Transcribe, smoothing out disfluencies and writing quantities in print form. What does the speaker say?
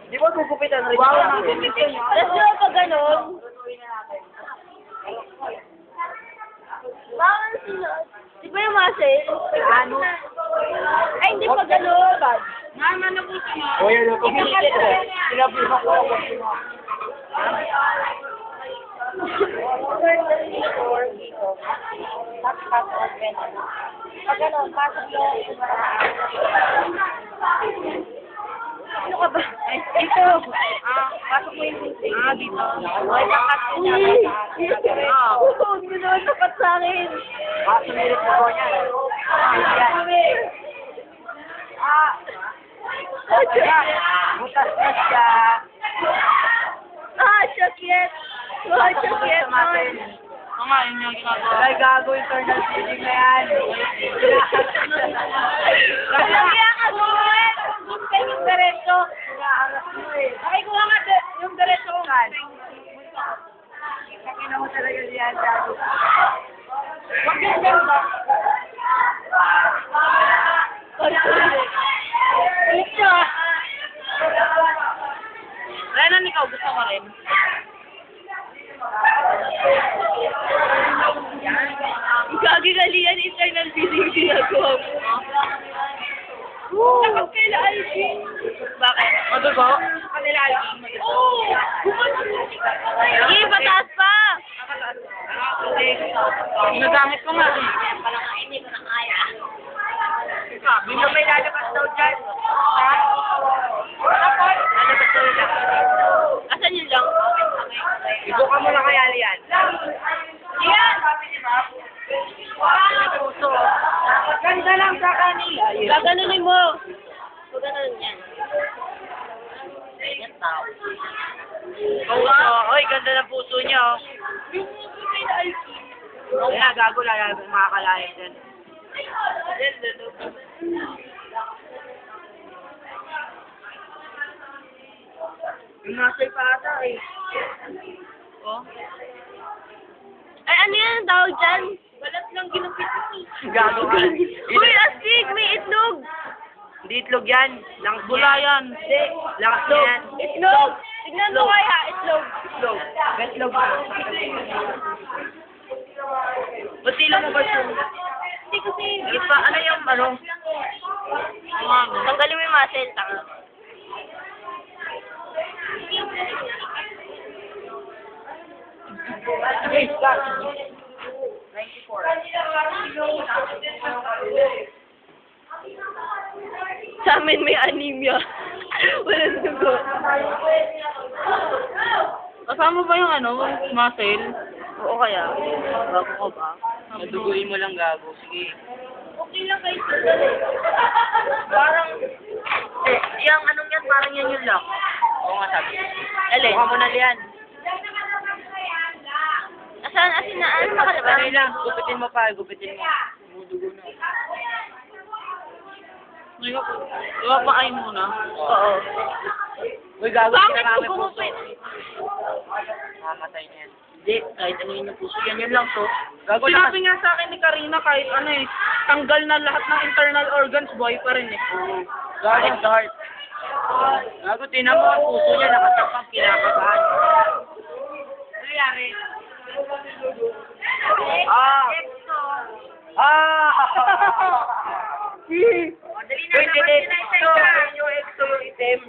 Di ba gugupitan rin? Wow, gugupitan niya. Tapos yung pag ganon. Bawal sunod. Di ba yung muscle? Ano? Ay, hindi pa ganon. Mama na po siya. O yan ang kumikit eh. Sinabihan ko ako. Pag ganon, pasok mo. Ano ka ba? Ay, dito. Pasok mo yung pusi. Dito. Ay, nakat ko niya. Oo, hindi naman nakat sa akin. Sumirit mo ko niyan. Butas na siya. Shakit. Shakit. Nga, yun yung ginagawa. Ay, gago, internal feeding na yan. Kaya ka gawin. Gusto yung diretso. Ay, kuha nga yung diretso ko nga. Pakina mo talaga yan, gago. Huwag yung ganda. Ulit siya. Renan, ikaw gusto mo rin? Gagigalian internal feeding ginagawa mo. Takot kay Alvin. Bakit? Madugo? Kanila Alvin. Oo! Hindi, pataas pa! Nagamit ko nga. Hindi ko na kaya. Sabi mo may lalabas daw dyan. Ha? Lalabas daw lang. Asan yun lang? Ibo ka muna kay Alian. Yan! Puso. Ganda lang sa kanila. Gaganunin mo. Gaganunin yan. Yan tao. Puso. Oy, ganda ng puso niya. Oh. Yung puso kay Alvin. Oo nga, gago lang. Makakalayan din. Yung nasay pa ata eh. Oh? Ay, ano yan ang tawag dyan? Balat lang ginupit. Gago ka. Uy, astig! May itlog! Hindi itlog yan. Langs bula yan. Hindi. Langs yan. Itlog! Tignan mo kaya, itlog. Itlog. Betlog. Ba't tila mo ba siya? Hindi kasi... Ano yung ano? Tanggalin mo yung muscle, tanga. Okay, start. 94. Sa amin may anemia. Walang dugo. Kasama ba yung ano, muscle? Oo kaya. Bago ko ba? Naduguin mo lang gago. Sige. Okay lang kayo sandal eh. Parang... Yung anong yan, parang yan yun lang. Oo nga sabi. Alin? Mukha mo na yan. Asan? Asin na? Ano nakalabas? Ano lang, gupitin mo pa, gupitin mo. Dugo na. Iwapain mo na. Oo. Uy, gago, Bakit kinakami ko puso. Mamatay niyan. Hindi, kahit ano yun yung puso. Yan yun lang to. Gago lang. Sinabi nga sa akin ni Karina kahit ano eh, tanggal na lahat ng internal organs, buhay pa rin eh. Gago, heart. Gago, tinan mo ang puso niya, nakatapang kinakabahan. Ano nangyari? Ah! Ah! 28. So, yung exo yung itim.